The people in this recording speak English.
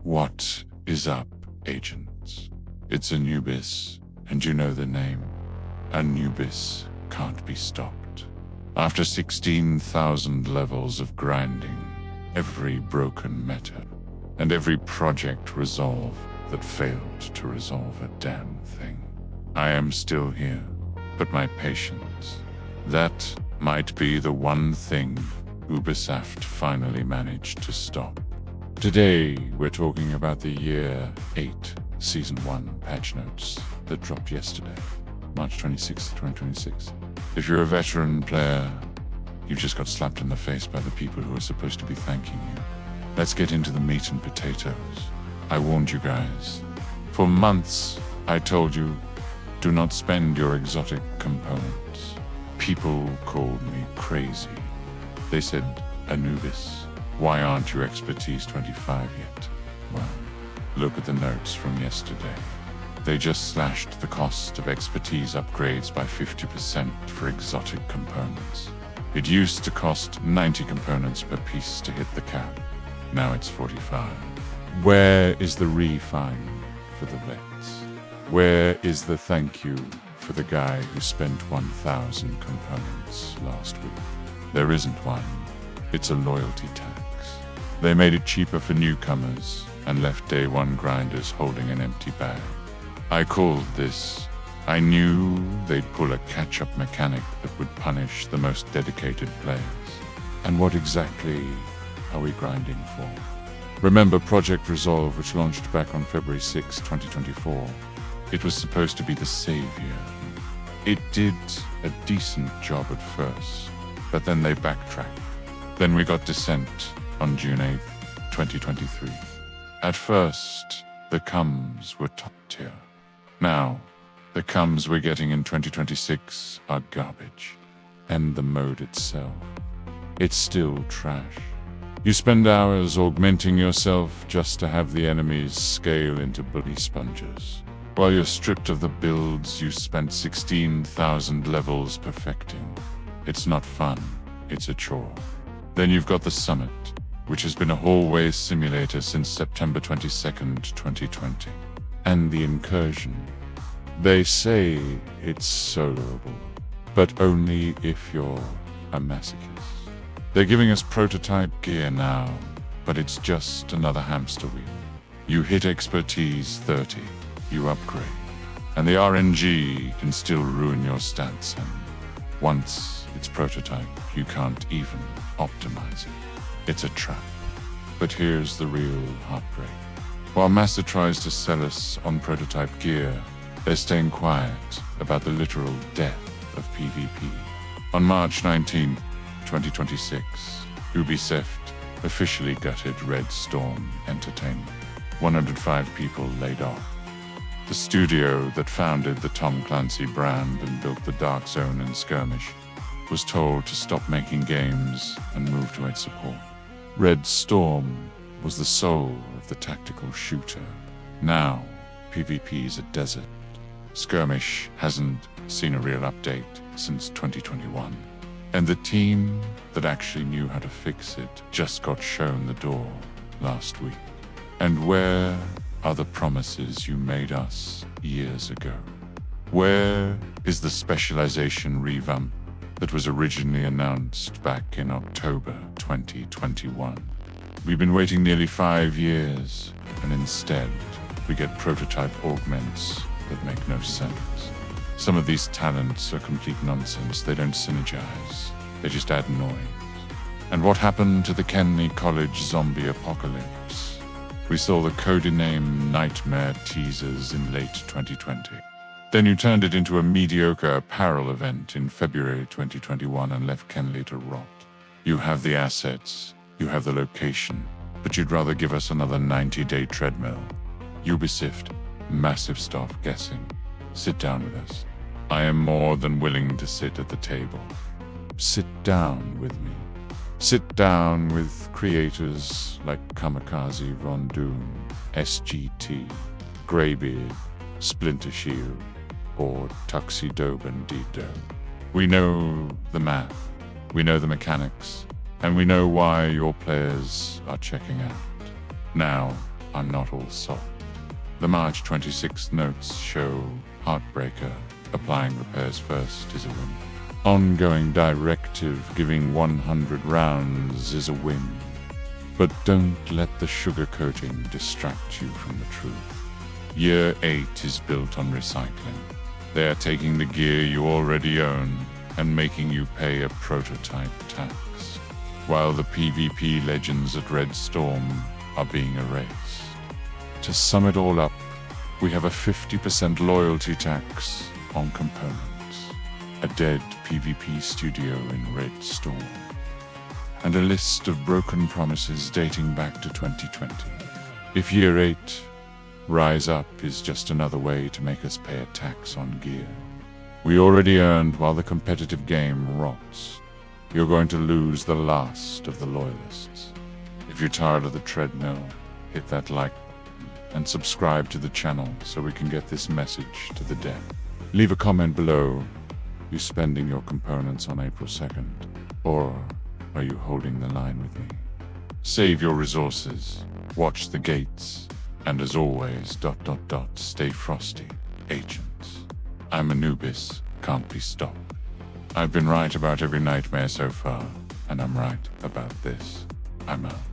What is up, agents? It's Anubis, and you know the name. Anubis can't be stopped. After 16,000 levels of grinding, every broken meta, and every project resolve that failed to resolve a damn thing, I am still here, but my patience, that might be the one thing Ubisoft finally managed to stop. Today, we're talking about the Year 8 Season 1 patch notes that dropped yesterday, March 26, 2026. If you're a veteran player, you just got slapped in the face by the people who are supposed to be thanking you. Let's get into the meat and potatoes. I warned you guys. For months, I told you, do not spend your exotic components. People called me crazy. They said, Anubis, why aren't you expertise 25 yet? Well, look at the notes from yesterday. They just slashed the cost of expertise upgrades by 50% for exotic components. It used to cost 90 components per piece to hit the cap. Now it's 45. Where is the refine for the vets? Where is the thank you for the guy who spent 1,000 components last week? There isn't one. It's a loyalty tax. They made it cheaper for newcomers and left day one grinders holding an empty bag. I called this. I knew they'd pull a catch-up mechanic that would punish the most dedicated players. And what exactly are we grinding for? Remember Project Resolve, which launched back on February 6, 2024? It was supposed to be the savior. It did a decent job at first, but then they backtracked. Then we got Descent on June 8, 2023. At first, the coms were top tier. Now, the coms we're getting in 2026 are garbage. And the mode itself, it's still trash. You spend hours augmenting yourself just to have the enemies scale into bully sponges, while you're stripped of the builds you spent 16,000 levels perfecting. It's not fun, it's a chore. Then you've got the Summit, which has been a hallway simulator since September 22nd, 2020. And the Incursion. They say it's soloable, but only if you're a masochist. They're giving us prototype gear now, but it's just another hamster wheel. You hit expertise 30, you upgrade. And the RNG can still ruin your stats, and once it's prototype, you can't even optimize it. It's a trap. But here's the real heartbreak. While Master tries to sell us on prototype gear, they're staying quiet about the literal death of PvP. On March 19, 2026, Ubisoft officially gutted Red Storm Entertainment. 105 people laid off. The studio that founded the Tom Clancy brand and built the Dark Zone and Skirmish was told to stop making games and move to its support. Red Storm was the soul of the tactical shooter. Now, PvP is a desert. Skirmish hasn't seen a real update since 2021. And the team that actually knew how to fix it just got shown the door last week. And where are the promises you made us years ago? Where is the specialization revamp that was originally announced back in October 2021? We've been waiting nearly 5 years, and instead, we get prototype augments that make no sense. Some of these talents are complete nonsense. They don't synergize. They just add noise. And what happened to the Kenley College zombie apocalypse? We saw the codename Nightmare teasers in late 2020. Then you turned it into a mediocre apparel event in February 2021 and left Kenley to rot. You have the assets, you have the location, but you'd rather give us another 90-day treadmill. Ubisoft, massive stop guessing. Sit down with us. I am more than willing to sit at the table. Sit down with me. Sit down with creators like Kamikaze Von Doom, SGT, Greybeard, Splinter Shield, or Tuxedo Bandito. We know the math, we know the mechanics, and we know why your players are checking out. Now, are not all salt. The March 26th notes show Heartbreaker applying repairs first is a win. Ongoing directive giving 100 rounds is a win. But don't let the sugarcoating distract you from the truth. Year 8 is built on recycling. They are taking the gear you already own and making you pay a prototype tax, while the PvP legends at Red Storm are being erased. To sum it all up, we have a 50% loyalty tax on components, a dead PvP studio in Red Storm, and a list of broken promises dating back to 2020. If Year 8 Rise Up is just another way to make us pay a tax on gear we already earned while the competitive game rots, you're going to lose the last of the loyalists. If you're tired of the treadmill, hit that like button and subscribe to the channel so we can get this message to the dev. Leave a comment below. You spending your components on April 2nd? Or are you holding the line with me? Save your resources, watch the gates, and as always, stay frosty, agents. I'm Anubis, can't be stopped. I've been right about every nightmare so far, and I'm right about this. I'm out.